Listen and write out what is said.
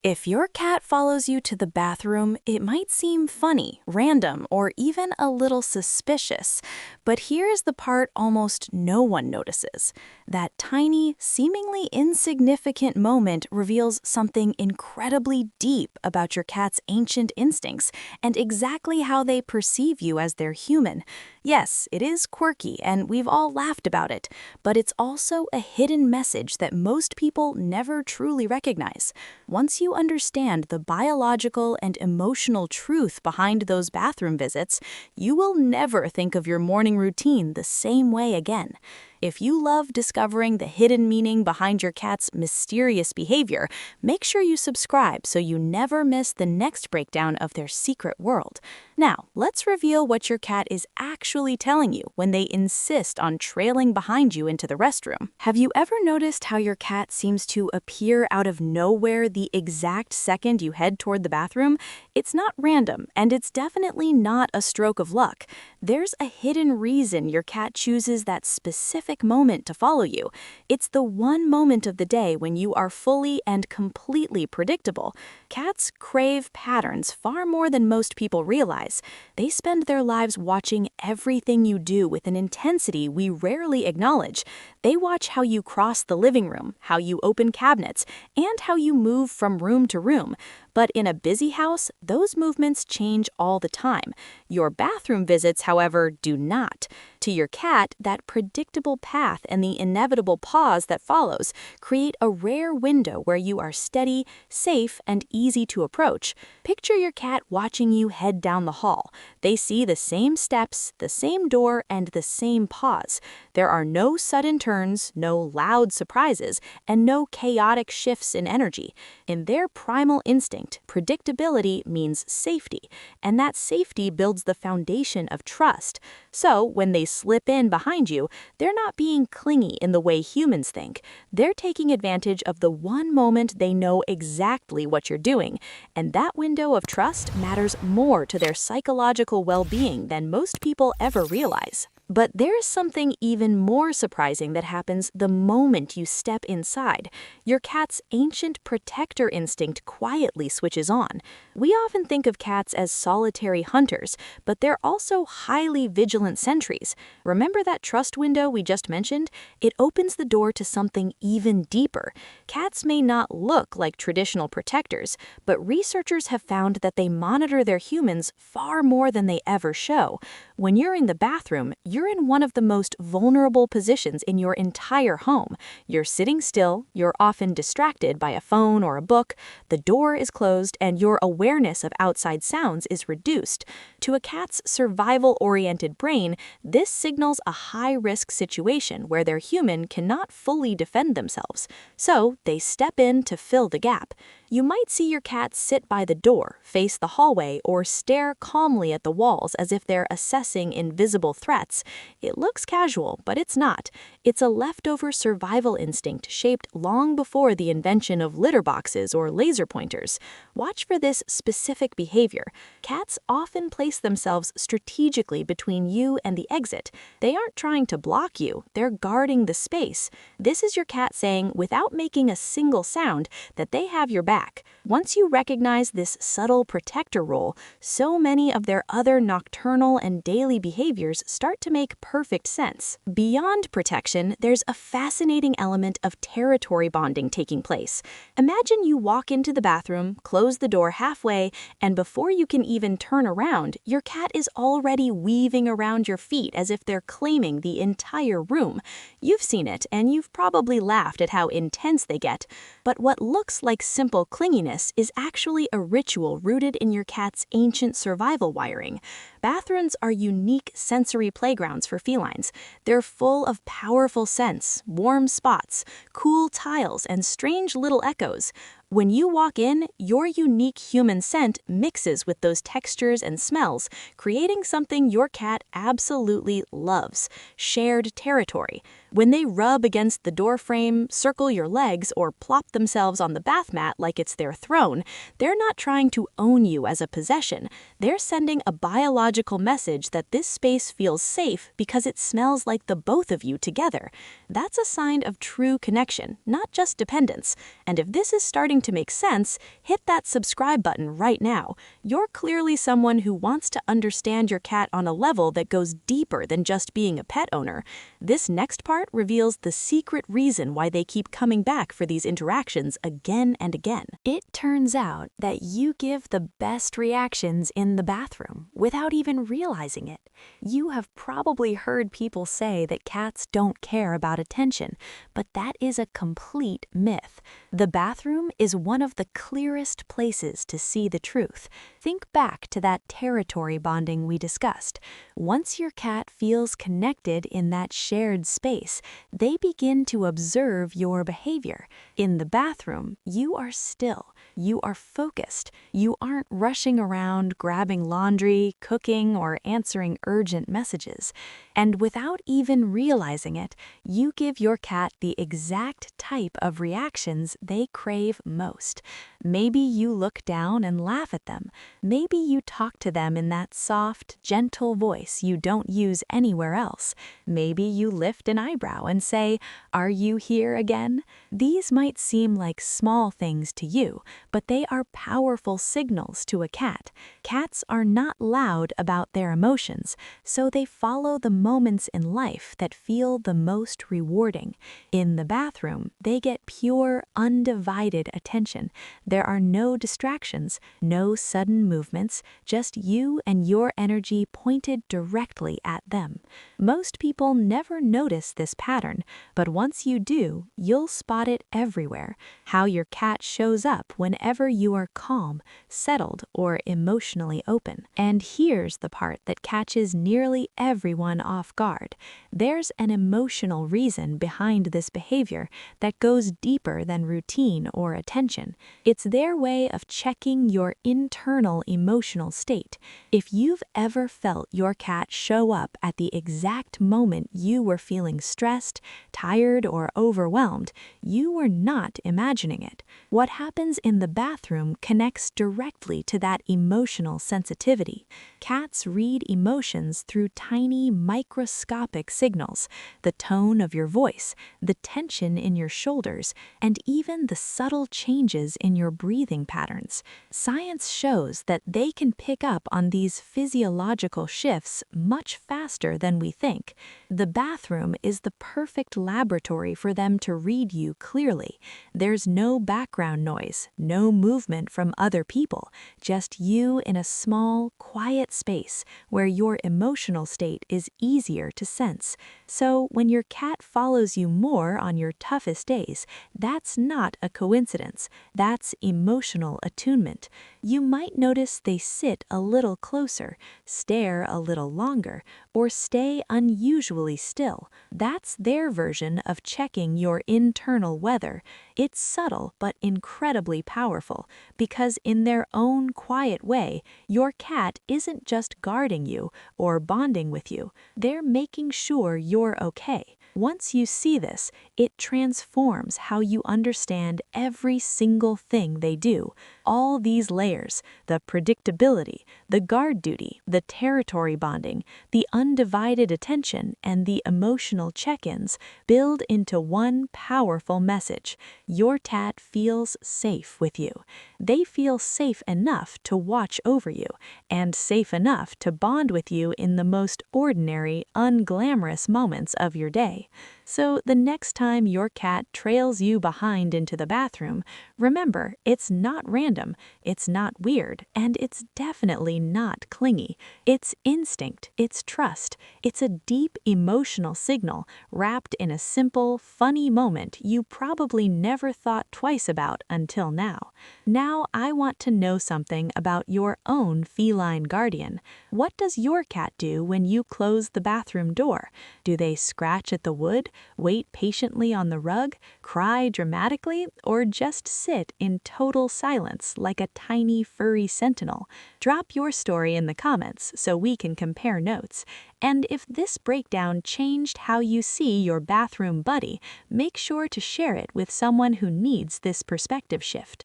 If your cat follows you to the bathroom, it might seem funny, random, or even a little suspicious. But here's the part almost no one notices. That tiny, seemingly insignificant moment reveals something incredibly deep about your cat's ancient instincts and exactly how they perceive you as their human. Yes, it is quirky, and we've all laughed about it, but it's also a hidden message that most people never truly recognize. Once you understand the biological and emotional truth behind those bathroom visits, you will never think of your morning routine the same way again. If you love discovering the hidden meaning behind your cat's mysterious behavior, make sure you subscribe so you never miss the next breakdown of their secret world. Now, let's reveal what your cat is actually telling you when they insist on trailing behind you into the restroom. Have you ever noticed how your cat seems to appear out of nowhere the exact second you head toward the bathroom? It's not random, and it's definitely not a stroke of luck. There's a hidden reason your cat chooses that specific moment to follow you. It's the one moment of the day when you are fully and completely predictable. Cats crave patterns far more than most people realize. They spend their lives watching everything you do with an intensity we rarely acknowledge. They watch how you cross the living room, how you open cabinets, and how you move from room to room. But in a busy house, those movements change all the time. Your bathroom visits, however, do not. To your cat, that predictable path and the inevitable pause that follows create a rare window where you are steady, safe, and easy to approach. Picture your cat watching you head down the hall. They see the same steps, the same door, and the same pause. There are no sudden turns, no loud surprises, and no chaotic shifts in energy. In their primal instinct, predictability means safety, and that safety builds the foundation of trust. So, when they slip in behind you, they're not being clingy in the way humans think. They're taking advantage of the one moment they know exactly what you're doing, and that window of trust matters more to their psychological well-being than most people ever realize. But there's something even more surprising that happens the moment you step inside. Your cat's ancient protector instinct quietly switches on. We often think of cats as solitary hunters, but they're also highly vigilant sentries. Remember that trust window we just mentioned? It opens the door to something even deeper. Cats may not look like traditional protectors, but researchers have found that they monitor their humans far more than they ever show. When you're in the bathroom, you're in one of the most vulnerable positions in your entire home. You're sitting still, you're often distracted by a phone or a book, the door is closed, and your awareness of outside sounds is reduced. To a cat's survival-oriented brain, this signals a high-risk situation where their human cannot fully defend themselves. So they step in to fill the gap. You might see your cat sit by the door, face the hallway, or stare calmly at the walls as if they're assessing invisible threats. It looks casual, but it's not. It's a leftover survival instinct shaped long before the invention of litter boxes or laser pointers. Watch for this specific behavior. Cats often place themselves strategically between you and the exit. They aren't trying to block you, they're guarding the space. This is your cat saying, without making a single sound, that they have your back. Once you recognize this subtle protector role, so many of their other nocturnal and daily behaviors start to make perfect sense. Beyond protection, there's a fascinating element of territory bonding taking place. Imagine you walk into the bathroom, close the door halfway, and before you can even turn around, your cat is already weaving around your feet as if they're claiming the entire room. You've seen it, and you've probably laughed at how intense they get. But what looks like simple clinginess is actually a ritual rooted in your cat's ancient survival wiring. Bathrooms are unique sensory playgrounds for felines. They're full of powerful scents, warm spots, cool tiles, and strange little echoes. When you walk in, your unique human scent mixes with those textures and smells, creating something your cat absolutely loves: shared territory. When they rub against the doorframe, circle your legs, or plop themselves on the bath mat like it's their throne, they're not trying to own you as a possession. They're sending a biological physiological message that this space feels safe because it smells like the both of you together. That's a sign of true connection, not just dependence. And if this is starting to make sense, hit that subscribe button right now. You're clearly someone who wants to understand your cat on a level that goes deeper than just being a pet owner. This next part reveals the secret reason why they keep coming back for these interactions again and again. It turns out that you give the best reactions in the bathroom without even realizing it. You have probably heard people say that cats don't care about attention, but that is a complete myth. The bathroom is one of the clearest places to see the truth. Think back to that territory bonding we discussed. Once your cat feels connected in that shared space, they begin to observe your behavior. In the bathroom, you are still. You are focused. You aren't rushing around, grabbing laundry, cooking, or answering urgent messages. And without even realizing it, you give your cat the exact type of reactions they crave most. Maybe you look down and laugh at them. Maybe you talk to them in that soft, gentle voice you don't use anywhere else. Maybe you lift an eyebrow and say, "Are you here again?" These might seem like small things to you, but they are powerful signals to a cat. Cats are not loud about their emotions, so they follow the moments in life that feel the most rewarding. In the bathroom, they get pure, undivided attention. There are no distractions, no sudden movements, just you and your energy pointed directly at them. Most people never notice this pattern, but once you do, you'll spot it everywhere. How your cat shows up whenever you are calm, settled, or emotionally open. And here's the part that catches nearly everyone off guard. There's an emotional reason behind this behavior that goes deeper than routine or attention. It's their way of checking your internal emotional state. If you've ever felt your cat show up at the exact moment you were feeling stressed, tired, or overwhelmed, you were not imagining it. What happens in the bathroom connects directly to that emotional sensitivity. Cats read emotions through tiny microscopic signals, the tone of your voice, the tension in your shoulders, and even the subtle changes in your breathing patterns. Science shows that they can pick up on these physiological shifts much faster than we think. The bathroom is the perfect laboratory for them to read you clearly. There's no background noise, no movement from other people, just you in a small, quiet space where your emotional state is easier to sense. So when your cat follows you more on your toughest days, that's not a coincidence. That's emotional attunement. You might notice they sit a little closer, stare a little longer, or stay unusually still. That's their version of checking your internal weather. It's subtle but incredibly powerful, because in their own quiet way, your cat isn't just guarding you or bonding with you. They're making sure you're okay. Once you see this, it transforms how you understand every single thing they do. All these layers, the predictability, the guard duty, the territory bonding, the undivided attention, and the emotional check-ins, build into one powerful message. Your cat feels safe with you. They feel safe enough to watch over you, and safe enough to bond with you in the most ordinary, unglamorous moments of your day. So the next time your cat trails you behind into the bathroom, remember, it's not random, it's not weird, and it's definitely not clingy. It's instinct, it's trust, it's a deep emotional signal wrapped in a simple, funny moment you probably never thought twice about until now. Now I want to know something about your own feline guardian. What does your cat do when you close the bathroom door? Do they scratch at the wood, wait patiently on the rug, cry dramatically, or just sit in total silence like a tiny furry sentinel? Drop your story in the comments so we can compare notes. And if this breakdown changed how you see your bathroom buddy, make sure to share it with someone who needs this perspective shift.